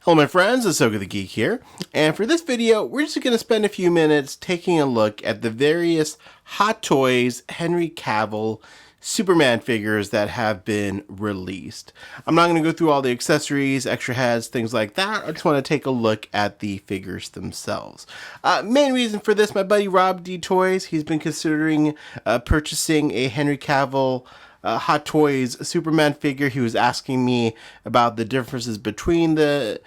Hello my friends, Asoka the Geek here, and for this video we're just going to spend a few minutes taking a look at the various Hot Toys Henry Cavill Superman figures that have been released. I'm not going to go through all the accessories, extra heads, things like that. I just want to take a look at the figures themselves. Main reason for this, my buddy Rob D Toys, he's been considering purchasing a Henry Cavill Hot Toys Superman figure. He was asking me about the differences between the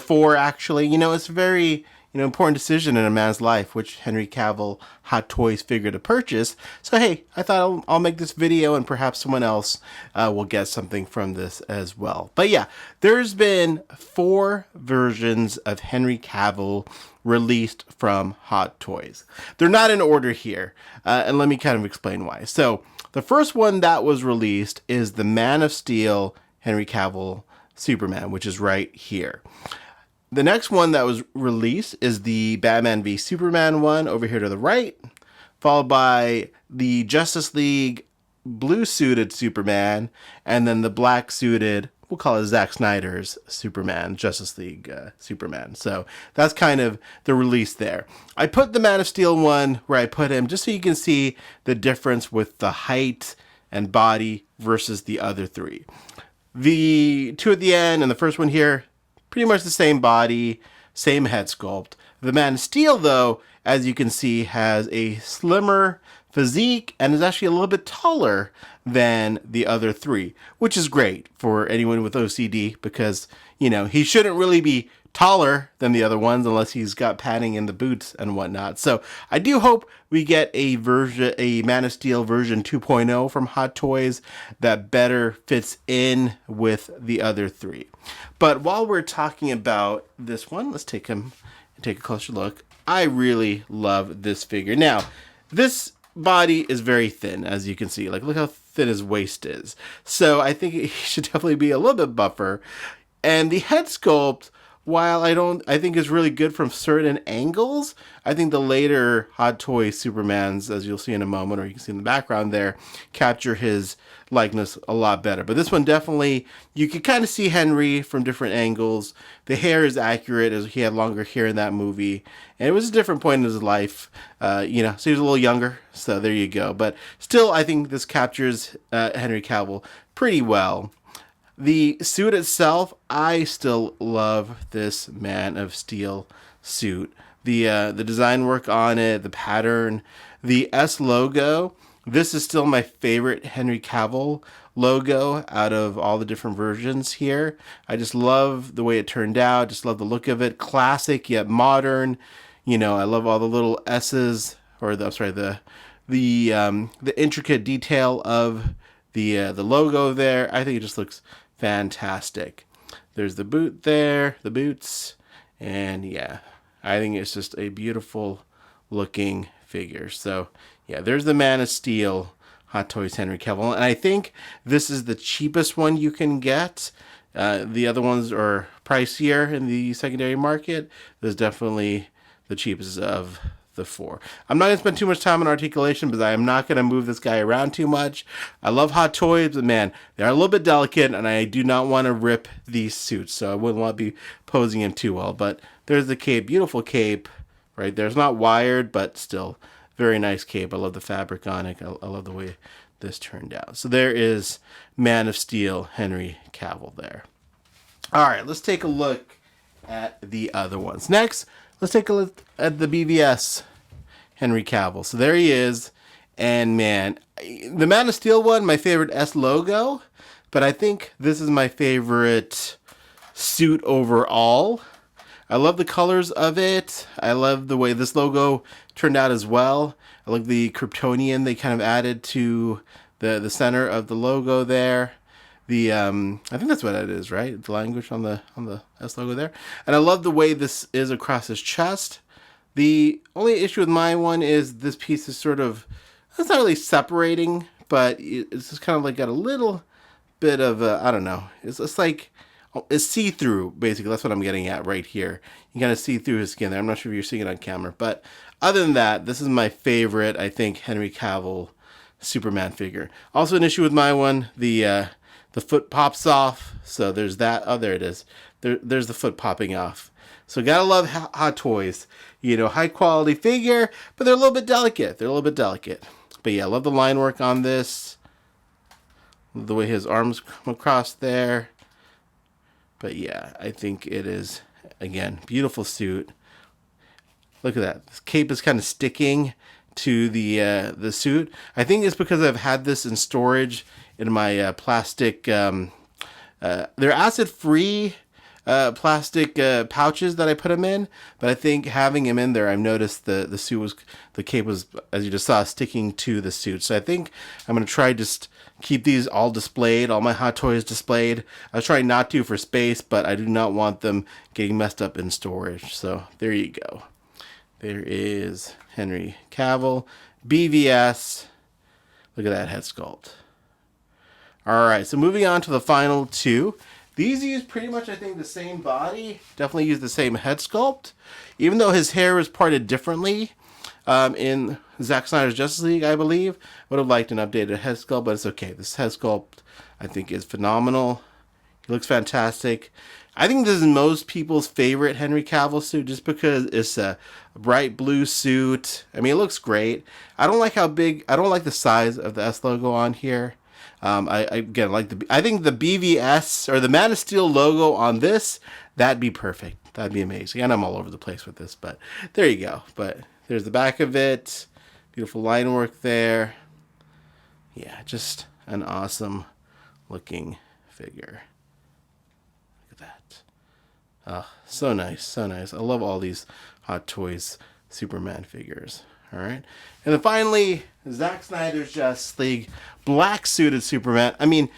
four. Actually, it's a very important decision in a man's life which Henry Cavill Hot Toys figure to purchase. So hey, I thought I'll make this video and perhaps someone else will get something from this as well. But yeah, there's been 4 versions of Henry Cavill released from Hot Toys. They're not in order here, and let me kind of explain why. So the first one that was released is the Man of Steel Henry Cavill Superman, which is right here. The next one that was released is the Batman v Superman one over here to the right, followed by the Justice League blue suited Superman, and then the black suited, we'll call it Zack Snyder's Superman, Justice League Superman. So that's kind of the release there. I put the Man of Steel one where I put him just so you can see the difference with the height and body versus the other 3. The 2 at the end and the first one here, pretty much the same body, same head sculpt. The Man of Steel, though, as you can see, has a slimmer physique and is actually a little bit taller than the other 3, which is great for anyone with OCD because, he shouldn't really be taller than the other ones unless he's got padding in the boots and whatnot. So I do hope we get a Man of Steel version 2.0 from Hot Toys that better fits in with the other 3. But while we're talking about this one, let's take a closer look. I really love this figure. Now, this body is very thin, as you can see. Look how thin his waist is. So I think he should definitely be a little bit buffer. And the head sculpt, while I think is really good from certain angles, I think the later Hot Toys Supermans, as you'll see in a moment, or you can see in the background there, capture his likeness a lot better. But this one definitely, you can kind of see Henry from different angles. The hair is accurate, as he had longer hair in that movie. And it was a different point in his life, so he was a little younger, so there you go. But still, I think this captures Henry Cavill pretty well. The suit itself, I still love this Man of Steel suit. The design work on it, the pattern, the S logo. This is still my favorite Henry Cavill logo out of all the different versions here. I just love the way it turned out. Just love the look of it. Classic yet modern. I love all the little S's, or the intricate detail of the logo there. I think it just looks fantastic. There's the boot there, the boots, and yeah, I think it's just a beautiful looking figure. So yeah, there's the Man of Steel Hot Toys Henry Cavill, and I think this is the cheapest one you can get. The other ones are pricier in the secondary market. This is definitely the cheapest of the 4. I'm not going to spend too much time on articulation because I am not going to move this guy around too much. I love Hot Toys, but man, they are a little bit delicate, and I do not want to rip these suits, so I wouldn't want to be posing him too well. But there's the cape, beautiful cape right there. It's not wired, but still very nice cape. I love the fabric on it. I love the way this turned out. So there is Man of Steel Henry Cavill there. All right, let's take a look at the other ones. Next, let's take a look at the BVS Henry Cavill. So there he is. And man, the Man of Steel one, my favorite S logo. But I think this is my favorite suit overall. I love the colors of it. I love the way this logo turned out as well. I like the Kryptonian they kind of added to the center of the logo there. I think that's what it is, right? The language on the S logo there. And I love the way this is across his chest. The only issue with my one is this piece is sort of, it's not really separating, but it's just kind of like got a little bit of I don't know. It's like, it's see-through, basically. That's what I'm getting at right here. You kind of see through his skin there. I'm not sure if you're seeing it on camera. But other than that, this is my favorite, I think, Henry Cavill Superman figure. Also an issue with my one, the foot pops off, so there's that. Oh, there it is. there's the foot popping off. So gotta love Hot Toys. You know, high quality figure, but they're a little bit delicate. But yeah, I love the line work on this. The way his arms come across there. But yeah, I think it is, again, beautiful suit. Look at that. This cape is kind of sticking to the suit. I think it's because I've had this in storage in my plastic. They're acid-free plastic pouches that I put them in, but I think having him in there, I've noticed the cape was, as you just saw, sticking to the suit. So I think I'm gonna try just keep these all displayed, all my Hot Toys displayed. I was trying not to for space, but I do not want them getting messed up in storage. So there you go. There is Henry Cavill, BVS. Look at that head sculpt. All right, so moving on to the final two. These use pretty much, I think, the same body. Definitely use the same head sculpt. Even though his hair was parted differently in Zack Snyder's Justice League, I believe. Would have liked an updated head sculpt, but it's okay. This head sculpt, I think, is phenomenal. He looks fantastic. I think this is most people's favorite Henry Cavill suit just because it's a bright blue suit. I mean, it looks great. I don't like the size of the S logo on here. I think the BVS or the Man of Steel logo on this, that'd be perfect. That'd be amazing. And I'm all over the place with this, but there you go. But there's the back of it. Beautiful line work there. Yeah, just an awesome looking figure. Look at that. Oh, so nice, so nice. I love all these Hot Toys Superman figures. All right. And then finally, Zack Snyder's Justice League black suited Superman. I mean,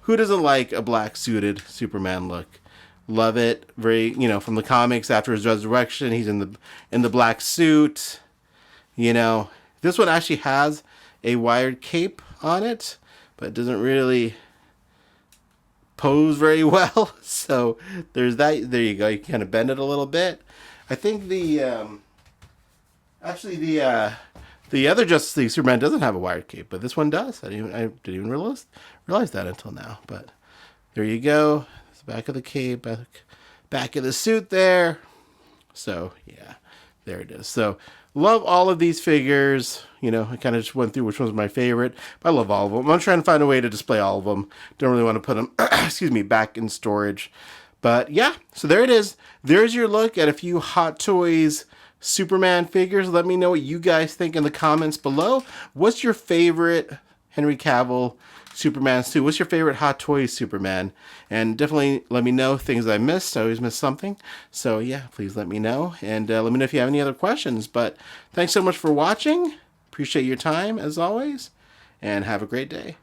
who doesn't like a black suited Superman look? Love it. Very, from the comics after his resurrection, he's in the black suit. This one actually has a wired cape on it, but it doesn't really pose very well. So there's that. There you go. You can kind of bend it a little bit. I think the other Justice League Superman doesn't have a wired cape, but this one does. I didn't even realize that until now. But there you go. It's the back of the cape, back of the suit there. So yeah, there it is. So love all of these figures. I kind of just went through which one's my favorite, but I love all of them. I'm trying to find a way to display all of them. Don't really want to put them, back in storage. But yeah, so there it is. There's your look at a few Hot Toys Superman figures. Let me know what you guys think in the comments below. What's your favorite Henry Cavill Superman suit? What's your favorite Hot Toys Superman? And definitely let me know things I missed. I always miss something. So yeah, please let me know. And let me know if you have any other questions. But thanks so much for watching. Appreciate your time as always. And have a great day.